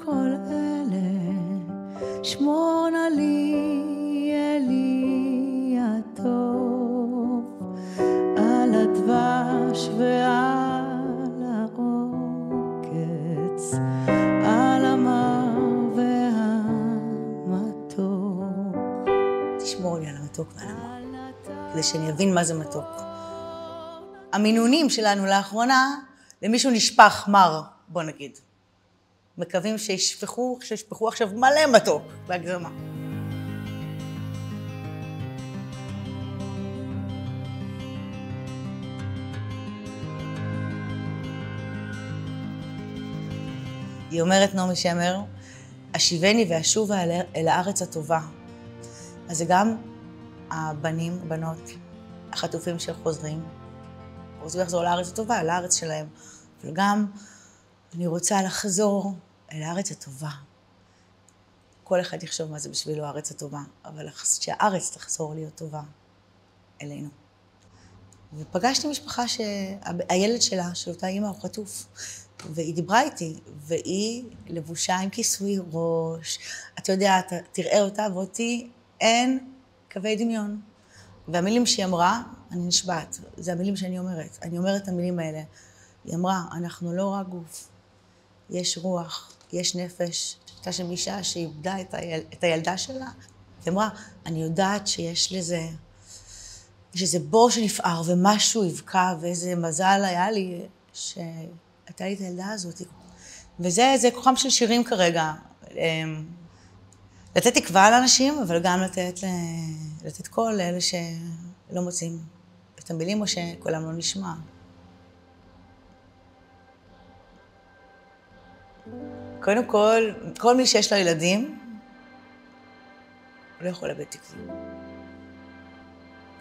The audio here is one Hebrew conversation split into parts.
כל אלה, שמור נא לי אלי הטוב, על הדבש ועל העוקץ, על המר והמתוק. תשמור לי על המתוק ועל המר, כדי שאני אבין מה זה מתוק. המינונים שלנו לאחרונה, למישהו נשפך מר, בוא נגיד. מקווים שישפכו עכשיו מלא מתוק בהגזמה. היא אומרת, נעמי שמר, השיבני ואשובה אל הארץ הטובה. אז זה גם הבנים, הבנות, החטופים שחוזרים, רוצים לחזור לארץ הטובה, לארץ שלהם. אבל גם אני רוצה לחזור אל הארץ הטובה. כל אחד יחשוב מה זה בשבילו הארץ הטובה, אבל שהארץ תחזור להיות טובה אלינו. ופגשתי משפחה שהילד שלה, של אותה אימא, הוא חטוף. והיא דיברה איתי, והיא לבושה עם כיסוי ראש. אתה יודע, אתה תראה אותה, ואותי אין קווי דמיון. והמילים שהיא אמרה, אני נשבעת, זה המילים שאני אומרת. אני אומרת את המילים האלה. היא אמרה, אנחנו לא רק גוף, יש רוח, יש נפש. הייתה שם אישה שאיבדה את הילדה שלה. היא אמרה, אני יודעת שיש לזה, יש איזה בור שנפער ומשהו יבקע, ואיזה מזל היה לי שהייתה לי את הילדה הזאת. וזה כוחם של שירים כרגע. לתת תקווה לאנשים, אבל גם לתת קול לאלה שלא מוצאים את המילים או שקולם לא נשמע. קודם כל מי שיש לו ילדים, לא יכול לאבד תקווה.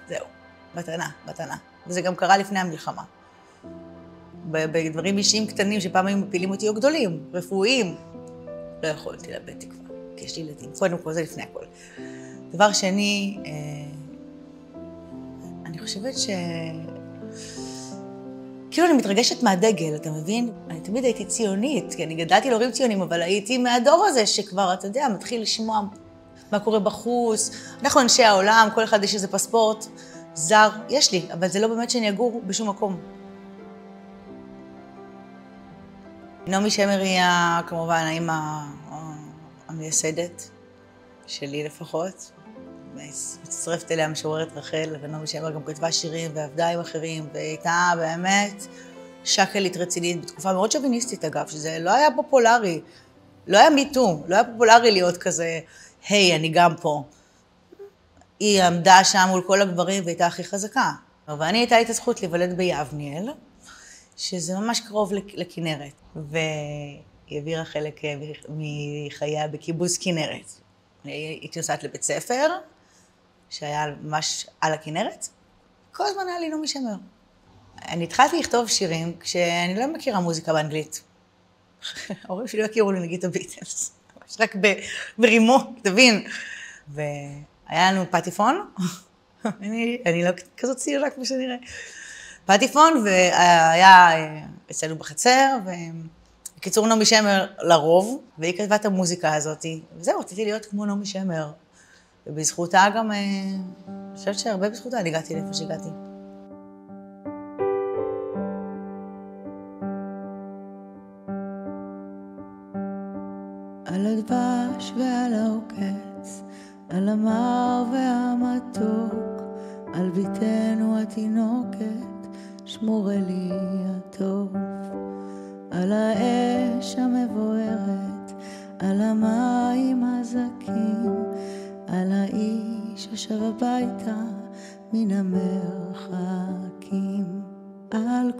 זהו, מתנה. וזה גם קרה לפני המלחמה. בדברים אישיים קטנים שפעם היו מפילים אותי או גדולים, רפואיים, לא יכולתי לאבד תקווה, כי יש לי ילדים. קודם כל, זה לפני הכל. דבר שני, אני חושבת כאילו אני מתרגשת מהדגל, אתה מבין? אני תמיד הייתי ציונית, כי אני גדלתי להורים ציונים, אבל הייתי מהדור הזה שכבר, אתה יודע, מתחיל לשמוע מה קורה בחוץ. אנחנו אנשי העולם, כל אחד יש איזה פספורט זר, יש לי, אבל זה לא באמת שאני אגור בשום מקום. נעמי שמר היא כמובן האמא המייסדת, שלי לפחות. מצטרפת אליה משוררת רחל, ונעמי שמר גם כתבה שירים ועבדה עם אחרים, והייתה באמת שקלית רצינית בתקופה מאוד שוביניסטית אגב, שזה לא היה פופולרי, לא היה מיטו, לא היה פופולרי להיות כזה, היי, אני גם פה. היא עמדה שם מול כל הגברים והייתה הכי חזקה. ואני הייתה לי את הזכות להיוולד ביבניאל, שזה ממש קרוב לכנרת, והיא העבירה חלק מחייה בקיבוץ כנרת. הייתי נוסעת לבית ספר, שהיה ממש על הכנרת, כל הזמן היה לי נעמי שמר. אני התחלתי לכתוב שירים כשאני לא מכירה מוזיקה באנגלית. ההורים שלי לא הכירו לי נגיד את הביטלס, רק ברימו, תבין. והיה לנו פטיפון, אני לא כזאת צעירה כמו שנראה. פטיפון, והיה אצלנו בחצר, ובקיצור נעמי שמר לרוב, והיא כתבה את המוזיקה הזאת, וזהו, רציתי להיות כמו נעמי שמר. ובזכותה גם, אני חושבת שהרבה בזכותה, אני הגעתי לאיפה שהגעתי. על הדבש ועל העוקץ, על המר והמתוק, על ביתנו התינוקת, שמור לי הטוב. על האש המבוערת, על המים הזכים, על האיש השב הביתה מן המרחקים. על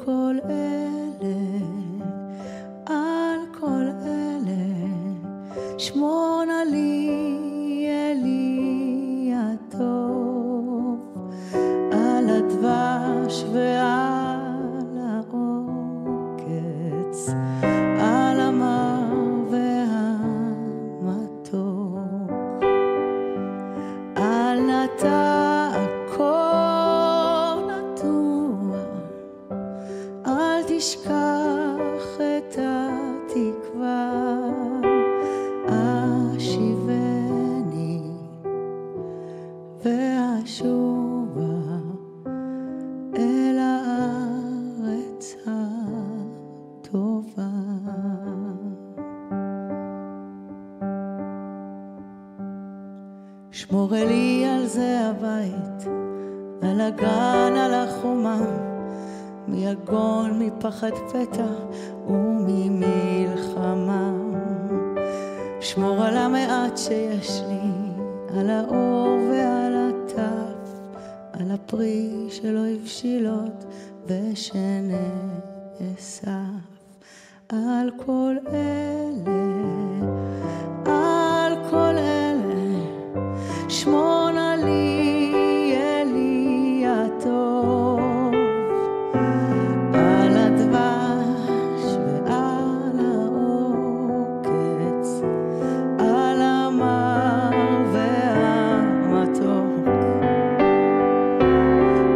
כל אלה, שמור נא לי אלי הטוב, על הדבש ועל העוקץ, על המר והמתוק. אל נטע הכל נטוע, אל תשכח את התקווה, שמור לי על זה הבית, על הגן, על החומה, מיגון, מפחד פתע וממלחמה. שמור על המעט שיש לי, על האור ועל הטף, על הפרי שלא הבשילות ושנאסף. על כל אלה, על כל אלה, שמור נא לי אלי הטוב, על הדבש ועל העוקץ, על המר והמתוק,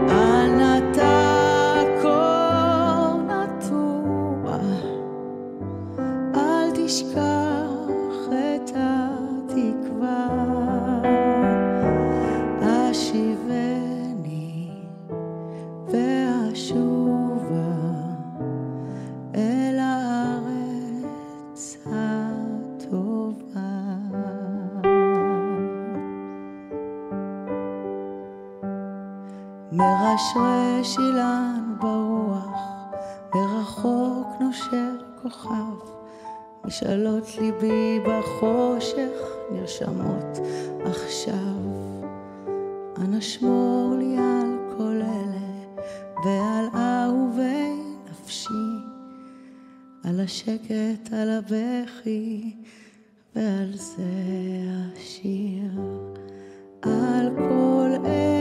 על נטע כה נטוע, אל תשכח את התקווה. אשיבני ואשובה אל הארץ הטובה. מרשרש אילן ברוח, מרחוק נושר כוכב, משאלות ליבי בחושך נרשמות עכשיו. אנא שמור לי על כל אלה ועל אהובי נפשי, על השקט, על הבכי ועל זה השיר. על כל אלה